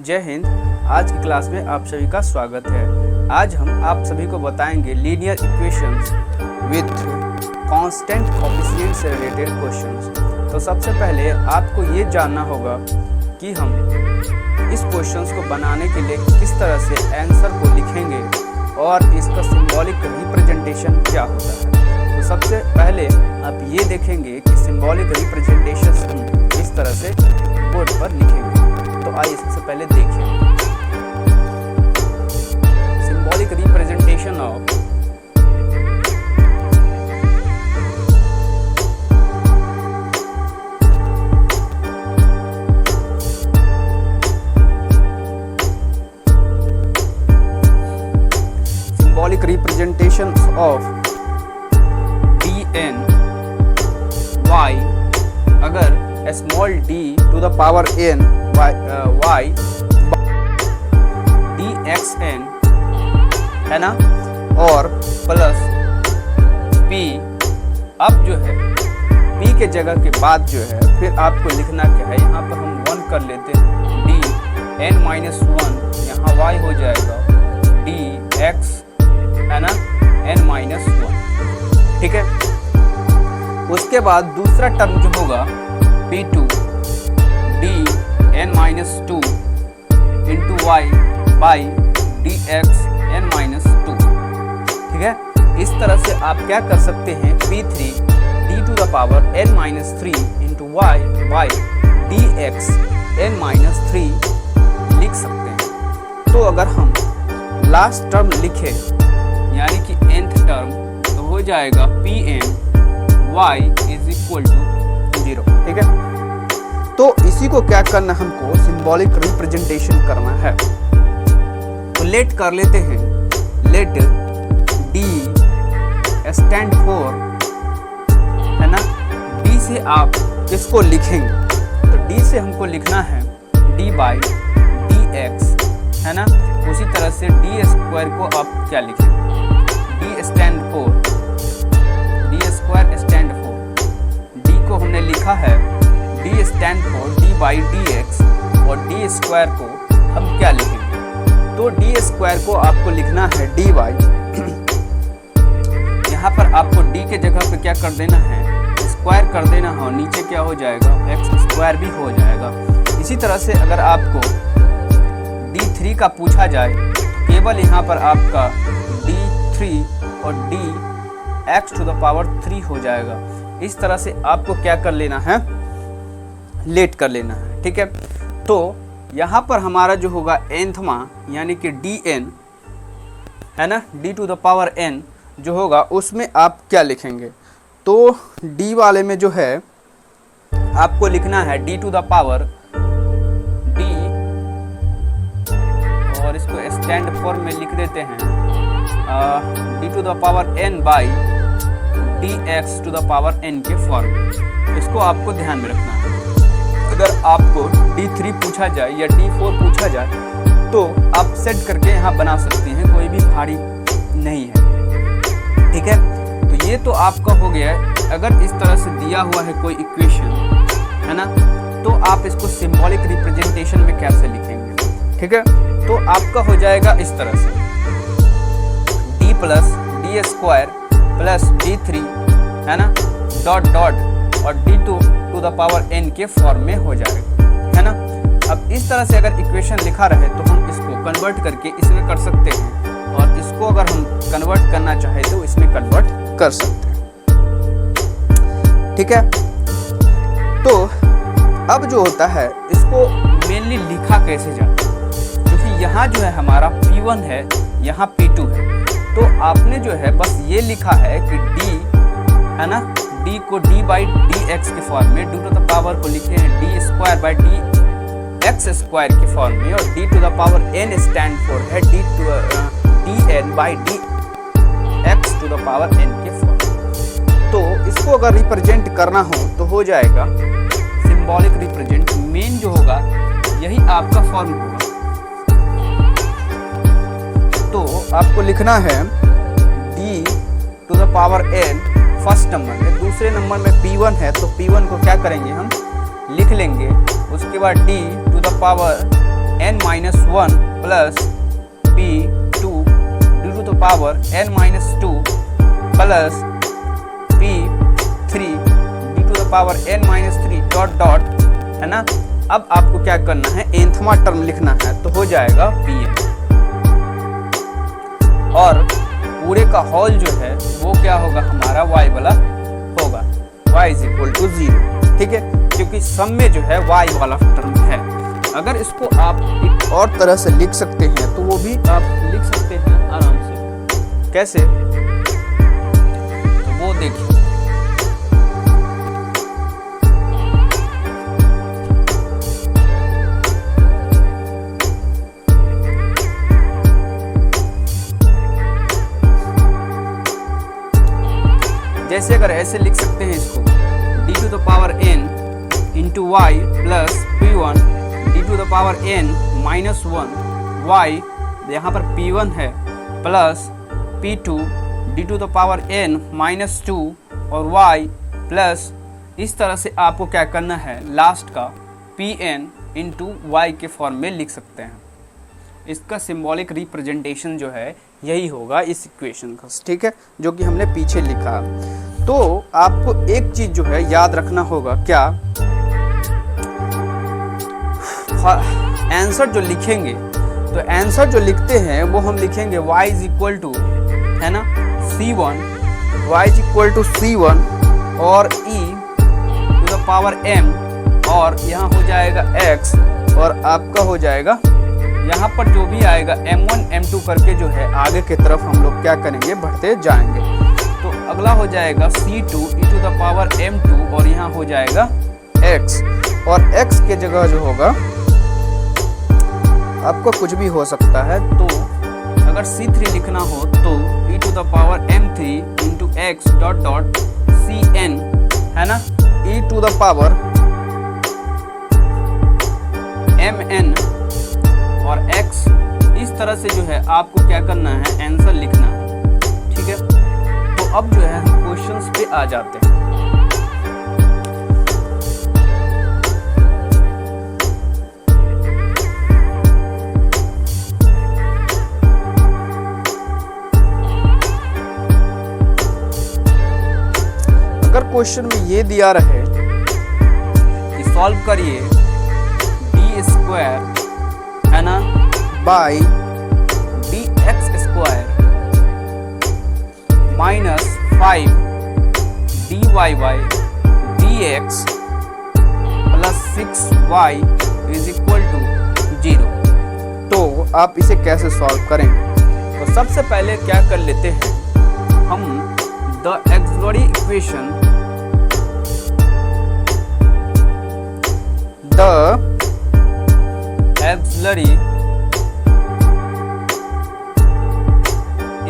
जय हिंद। आज की क्लास में आप सभी का स्वागत है। आज हम आप सभी को बताएंगे linear equations with constant coefficient से रिलेटेड क्वेश्चंस। तो सबसे पहले आपको ये जानना होगा कि हम इस क्वेश्चंस को बनाने के लिए किस तरह से आंसर को लिखेंगे और इसका सिंबॉलिक रिप्रेजेंटेशन क्या होता है। तो सबसे पहले आप ये देखेंगे कि सिंबॉलिक रिप्रेजेंटेशन हम इस तरह से बोर्ड पर लिखेंगे। तो आइए सबसे पहले देखिए symbolic representation of symbolic representations of dn y अगर small d to the power n y dxn है ना, और प्लस p। अब जो है p के जगह के बाद जो है फिर आपको लिखना क्या है, यहाँ पर हम 1 कर लेते हैं, d n माइनस 1 यहाँ y हो जाएगा dx है ना n माइनस 1। ठीक है, उसके बाद दूसरा टर्म जो होगा p2 d n minus 2 into y by dx n minus 2। ठीक है, इस तरह से आप क्या कर सकते हैं, p3 d to the power n minus 3 into y by dx n minus 3 लिख सकते हैं। तो अगर हम लास्ट टर्म लिखें यानी कि nth टर्म, तो हो जाएगा pn y is equal to 0। ठीक है, तो इसी को क्या करना, हमको सिंबॉलिक रिप्रेजेंटेशन करना है। तो लेट कर लेते हैं, लेट d स्टैंड फॉर, है ना, d से आप किसको लिखेंगे, तो d से हमको लिखना है d बाई dx, है ना। उसी तरह से d स्क्वायर को आप क्या लिखेंगे, d stand for, d square stand for, d को हमने लिखा है d stand for d by dx, और d स्क्वायर को हम क्या लिखेंगे, तो d स्क्वायर को आपको लिखना है d बाई, यहाँ पर आपको d के जगह पे क्या कर देना है, स्क्वायर कर देना है, और नीचे क्या हो जाएगा, x स्क्वायर भी हो जाएगा। इसी तरह से अगर आपको d3 का पूछा जाए, केवल यहाँ पर आपका d3 और dx टू द पावर 3 हो जाएगा। इस तरह से आपको क्या कर लेना है, लेट कर लेना है। ठीक है, तो यहाँ पर हमारा जो होगा nthमा यानी कि dn, है ना, d to the power n जो होगा उसमें आप क्या लिखेंगे, तो d वाले में जो है आपको लिखना है d to the power d, और इसको स्टैंड फॉर्म में लिख देते हैं d to the power n by dx to the power n के फॉर्म। इसको आपको ध्यान में रखना है। अगर आपको d3 पूछा जाए या d4 पूछा जाए तो आप सेट करके यहाँ बना सकते हैं, कोई भी भारी नहीं है। ठीक है, तो ये तो आपका हो गया है। अगर इस तरह से दिया हुआ है कोई इक्वेशन, है ना, तो आप इसको सिंबॉलिक रिप्रेजेंटेशन में कैसे लिखेंगे। ठीक है, तो आपका हो जाएगा इस तरह से d plus D square plus d3, है ना, डॉट डॉट, और d2 to the power n के फॉर्म में हो जाएगा, है ना। अब इस तरह से अगर इक्वेशन लिखा रहे तो हम इसको कन्वर्ट करके इसमें कर सकते हैं, और इसको अगर हम कन्वर्ट करना चाहे तो इसमें कन्वर्ट कर सकते हैं। ठीक है, तो अब जो होता है इसको मेनली लिखा कैसे जाता है, क्योंकि यहाँ जो है हमारा p1 है, यहाँ p2 है, तो आपने जो है बस ये लिखा है कि d, है ना, d को d बाई dx के फॉर्म में, d टू द पावर को लिखे हैं d square by dx square के फॉर्म में, और d to the power n stand for है dn by dx to the power n के फॉर्म। तो इसको अगर रिप्रेजेंट करना हो जाएगा सिंबॉलिक रिप्रेजेंट, मेन जो होगा यही आपका फॉर्म होगा। तो आपको लिखना है d to the power n first number में, दूसरे नंबर में p1 है, तो p1 को क्या करेंगे, हम लिख लेंगे। उसके बाद d to the power n minus 1 plus p2 D to the power n minus 2 plus p3 D to the power n minus 3 dot dot, है ना। अब आपको क्या करना है, nthवा टर्म लिखना है, तो हो जाएगा pn, और पूरे का होल जो है वो क्या होगा, हमारा y वाला होगा, y इज इक्वल टू 0, ठीक है, क्योंकि सम में जो है y वाला टर्म है। अगर इसको आप एक और तरह से लिख सकते हैं तो वो भी आप लिख सकते हैं आराम से। कैसे, तो वो देखिए, जैसे अगर ऐसे लिख सकते हैं इसको, D to the power n into Y plus p1 D to the power n minus 1 Y, यहाँ पर p1 है, plus p2 D to the power n minus 2 और y प्लस, इस तरह से आपको क्या करना है, लास्ट का pn इंटू वाई के फॉर्म में लिख सकते हैं। इसका सिंबॉलिक रिप्रेजेंटेशन जो है यही होगा इस इक्वेशन का, ठीक है, जो कि हमने पीछे लिखा। तो आपको एक चीज जो है याद रखना होगा, क्या, आंसर जो लिखेंगे, तो आंसर जो लिखते हैं वो हम लिखेंगे y इज इक्वल टू, है ना, c1, y is equal to c1 और e to the power m, और यहाँ हो जाएगा x, और आपका हो जाएगा यहाँ पर जो भी आएगा m1 m2 करके जो है आगे की तरफ हम लोग क्या करेंगे, बढ़ते जाएंगे। तो अगला हो जाएगा c2 e to the power m2, और यहाँ हो जाएगा x, और x के जगह जो होगा आपको कुछ भी हो सकता है। तो अगर c3 लिखना हो तो e to the power m3 into x dot dot cn, है ना, e टू द पावर mn और x, इस तरह से जो है आपको क्या करना है, आंसर लिखना है, ठीक है। तो अब जो है हम क्वेश्चंस पे आ जाते हैं। अगर क्वेश्चन में ये दिया रहे कि सॉल्व करिए डी स्क्वायर, है ना, by D X square minus 5 D Y Y D X plus 6y is equal to 0, तो आप इसे कैसे सॉल्व करेंगे। तो सबसे पहले क्या कर लेते हैं हम, the auxiliary equation, the auxiliary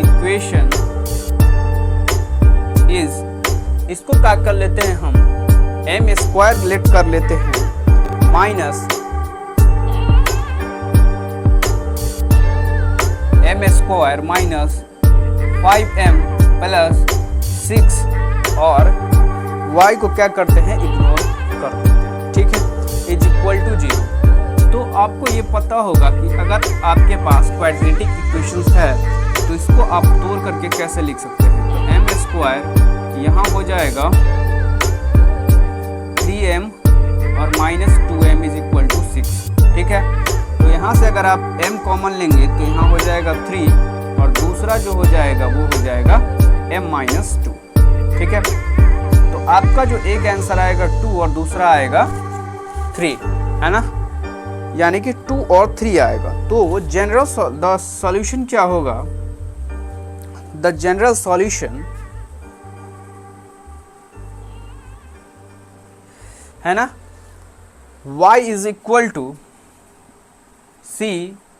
equation is, इसको क्या कर लेते हैं हम, m स्क्वायर लेट कर लेते हैं, minus m square minus 5m plus 6, और y को क्या करते हैं, इग्नोर कर देते हैं, ठीक है, इज इक्वल टू 0। तो आपको ये पता होगा कि अगर आपके पास क्वाड्रेटिक इक्वेशंस है तो इसको आप तोड़ करके कैसे लिख सकते हैं। तो m स्क्वायर यहाँ हो जाएगा 3m और minus 2m is equal to 6, ठीक है। तो यहाँ से अगर आप m कॉमन लेंगे तो यहाँ हो जाएगा 3, और दूसरा जो हो जाएगा वो हो जाएगा m माइनस 2, ठीक है। तो आपका जो एक आंसर आएगा 2 और दूसरा आएगा 3, है ना, यानी कि 2 और 3 आएगा। तो जनरल द सॉल्यूशन क्या होगा, द जनरल सॉल्यूशन, है ना, y is equal to c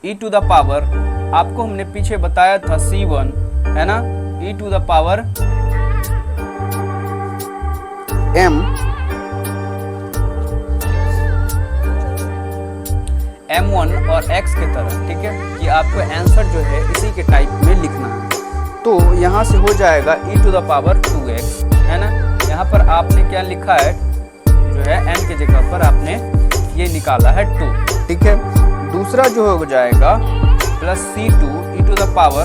e to the power, आपको हमने पीछे बताया था c1, है ना, e to the power m m1 और x के तरह, ठीक है, कि आपको आंसर जो है इसी के टाइप में लिखना है। तो यहाँ से हो जाएगा e to the power 2x, है ना, यहाँ पर आपने क्या लिखा है, जो है n के जगह पर आपने ये निकाला है 2, ठीक है। दूसरा जो हो जाएगा plus C2 e to the power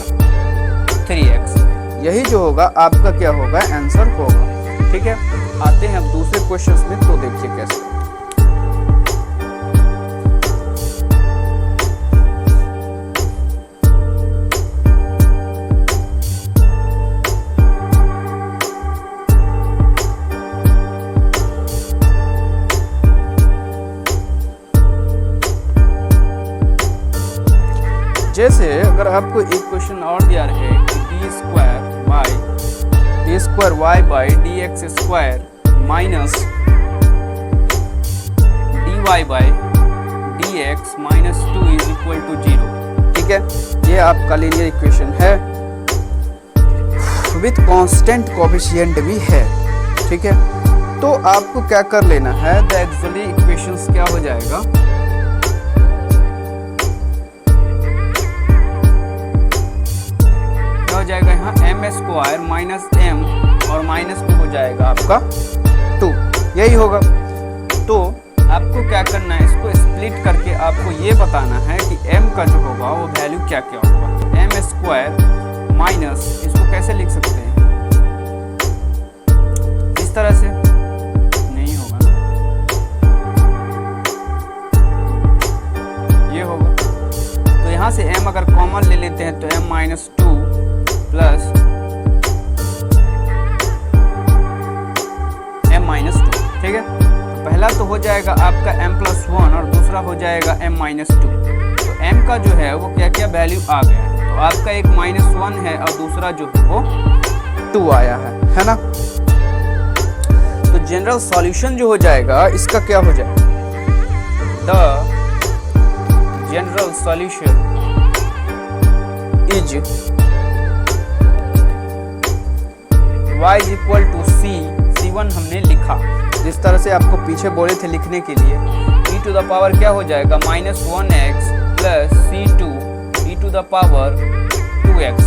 3x। यही जो होगा आपका क्या होगा, आंसर होगा। ठीक है, आते हैं अब दूसरे क्वेश्चन में, तो देखिए कैसे। जैसे अगर आपको एक क्वेश्चन और दिया रहे कि D square Y by D X square minus D Y by D X minus 2 is equal to 0। ठीक है, ये आपका लीनियर इक्वेशन है विथ कांस्टेंट कोएफिशिएंट भी है। ठीक है, तो आपको क्या कर लेना है, द एक्सिलरी इक्वेशंस क्या हो जाएगा, हो जाएगा यहाँ एम स्क्वायर माइनस एम और माइनस को हो जाएगा आपका 2, यही होगा। तो आपको क्या करना है, इसको स्प्लिट करके आपको ये बताना है कि m का जो होगा वो वैल्यू क्या क्या होगा। तो एम स्क्वायर माइनस, इसको कैसे लिख सकते हैं, इस तरह से नहीं होगा ना, ये होगा। तो यहाँ से m अगर कॉमन ले लेते हैं तो m minus 2 plus m minus 2। ठीक है, तो पहला तो हो जाएगा आपका m प्लस 1 और दूसरा हो जाएगा m माइनस 2। तो m का जो है वो क्या क्या वैल्यू आ गया है, तो आपका एक माइनस 1 है और दूसरा जो है वो 2 आया है ना। तो जनरल सॉल्यूशन जो हो जाएगा इसका क्या हो जाएगा, the general solution is y is equal to C1 हमने लिखा, जिस तरह से आपको पीछे बोले थे लिखने के लिए, e टू द पावर क्या हो जाएगा minus 1x plus C2 e to the power 2x।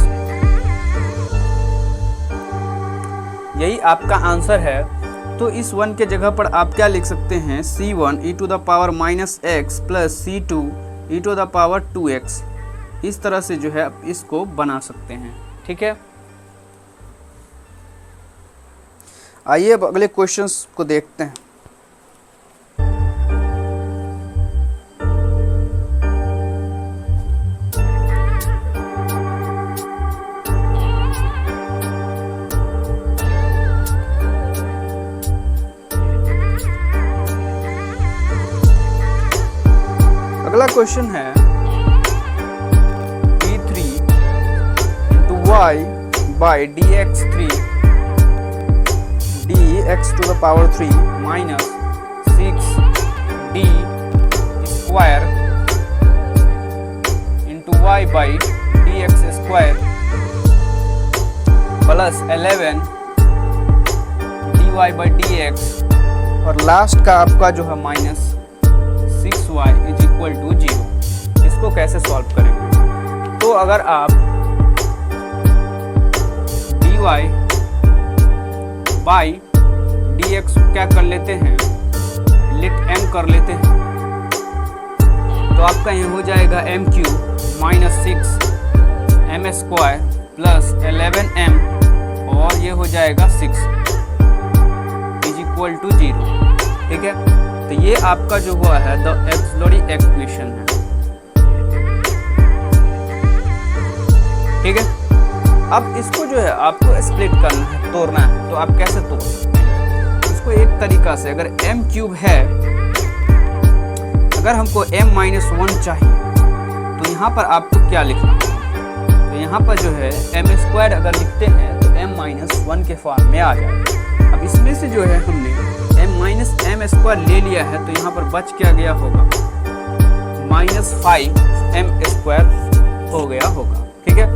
यही आपका आंसर है। तो इस 1 के जगह पर आप क्या लिख सकते हैं, C1 e to the power minus x plus C2 e to the power 2x। इस तरह से जो है आप इसको बना सकते हैं। ठीक है, आइए अब अगले क्वेश्चंस को देखते हैं। अगला क्वेश्चन है d3 into y by dx3 dx to the power 3 minus 6d square into y by dx square plus 11 dy by dx और लास्ट का आपका जो है minus 6y is equal to 0। इसको कैसे सॉल्व करेंगे, तो अगर आप dy बाई dx क्या कर लेते हैं, लिट m कर लेते हैं, तो आपका ये हो जाएगा m cube minus 6 m square plus 11m और ये हो जाएगा 6 इज इक्वल टू 0। ठीक है, तो ये आपका जो हुआ है द एक्सिलरी इक्वेशन है। ठीक है, अब इसको जो है आपको स्प्लिट करना है, तोड़ना है। तो आप कैसे तोड़ सकते हैं इसको, एक तरीका से, अगर m क्यूब है, अगर हमको m माइनस 1 चाहिए तो यहाँ पर आपको क्या लिखना है, तो यहाँ पर जो है m स्क्वायर अगर लिखते हैं तो m माइनस 1 के फॉर्म में आ जाए। अब इसमें से जो है हमने m माइनस m स्क्वायर ले लिया है, तो यहाँ पर बच क्या गया होगा, माइनस 5m स्क्वायर हो गया होगा। ठीक है,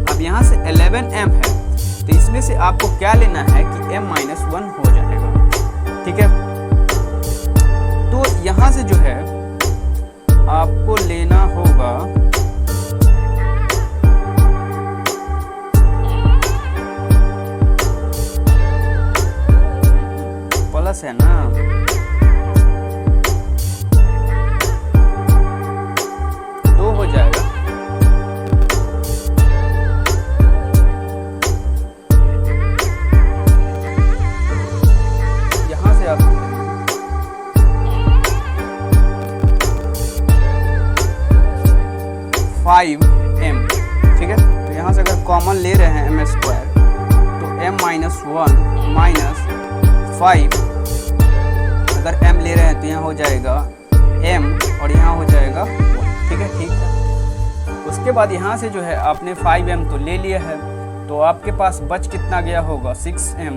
अब यहाँ से 11m है, तो इसमें से आपको क्या लेना है कि m माइनस 1 हो जाएगा। ठीक है, तो यहाँ से जो है आपको लेना होगा प्लस, है ना, 5m, ठीक है। तो यहाँ से अगर कॉमन ले रहे हैं m² तो m माइनस 1 माइनस 5, अगर m ले रहे हैं तो यहाँ हो जाएगा m और यहाँ हो जाएगा 1, ठीक है, ठीक है। उसके बाद यहाँ से जो है आपने 5m तो ले लिया है, तो आपके पास बच कितना गया होगा 6m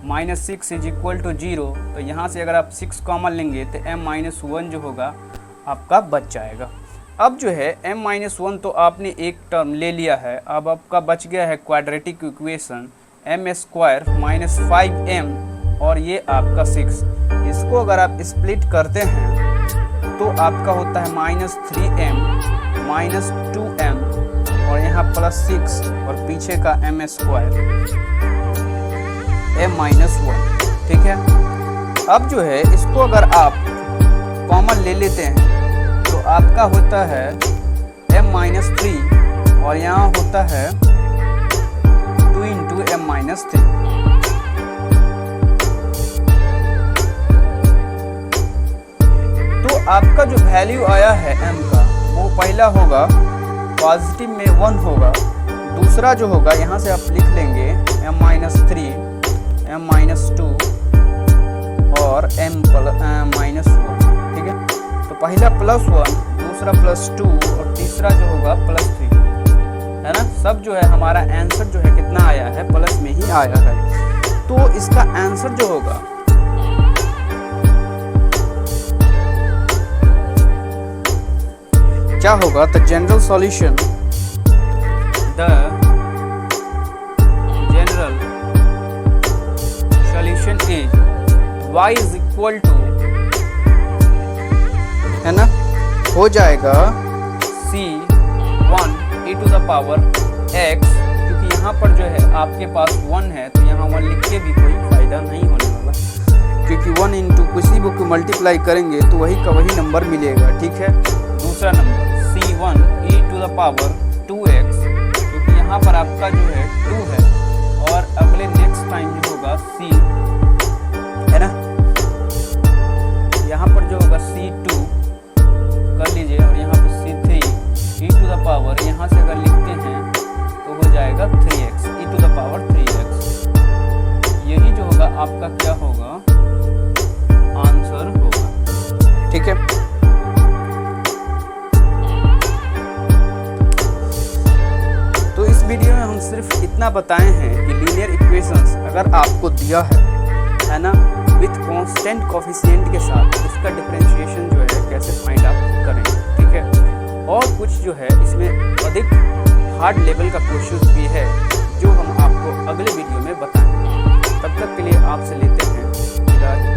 minus 6 is equal to 0। तो यहाँ से अगर आप 6 कॉमन लेंगे तो m माइनस 1 जो होगा आपका बच जाएगा। अब जो है m माइनस 1 तो आपने एक टर्म ले लिया है, अब आपका बच गया है quadratic equation m² minus 5m और ये आपका 6। इसको अगर आप स्प्लिट करते हैं तो आपका होता है माइनस 3m माइनस 2m और यहाँ प्लस 6 और पीछे का m² m माइनस 1, ठीक है। अब जो है इसको अगर आप कॉमन ले लेते हैं तो आपका होता है m माइनस 3 और यहाँ होता है 2 इंटू m माइनस 3। तो आपका जो वैल्यू आया है m का वो पहला होगा पॉजिटिव में 1 होगा, दूसरा जो होगा यहाँ से आप लिख लेंगे m माइनस 3, m माइनस 2 और m माइनस 1, ठीक है। तो पहला प्लस 1, दूसरा प्लस 2 और तीसरा जो होगा प्लस 3, है ना। सब जो है हमारा आंसर जो है कितना आया है, प्लस में ही आया है। तो इसका आंसर जो होगा क्या होगा, the general solution, the general solution is y is equal to, है ना, हो जाएगा c1 e to the power x, क्योंकि यहाँ पर जो है आपके पास 1 है तो यहाँ 1 लिख के भी कोई फायदा नहीं होने वाला, क्योंकि 1 इंटू किसी भी को मल्टीप्लाई करेंगे तो वही का वही नंबर मिलेगा, ठीक है। दूसरा number c1 e to the power 2x, क्योंकि यहाँ पर आपका जो है 2 है और अगले नेक्स्ट टाइम जो होगा c, है ना, यहाँ पर जो होगा c2 कर लीजिए और यहाँ पर c3 e to the power, यहाँ से अगर लिखते हैं तो हो जाएगा 3x e to the power 3x। यही जो होगा आपका क्या होगा, आंसर होगा, ठीक है। तो इस वीडियो में हम सिर्फ इतना बताए हैं कि लीनियर इक्वेशंस अगर आपको दिया है ना, विथ कांस्टेंट कोफिशिएंट के साथ उसका डिफरेंशिएशन जो है कैसे फाइंड आउट करें, ठीक है। और कुछ जो है इसमें अधिक हार्ड लेवल का क्वेश्चन भी है जो हम आपको अगले वीडियो में बताएंगे। तब तक के लिए आपसे लेते हैं विदा।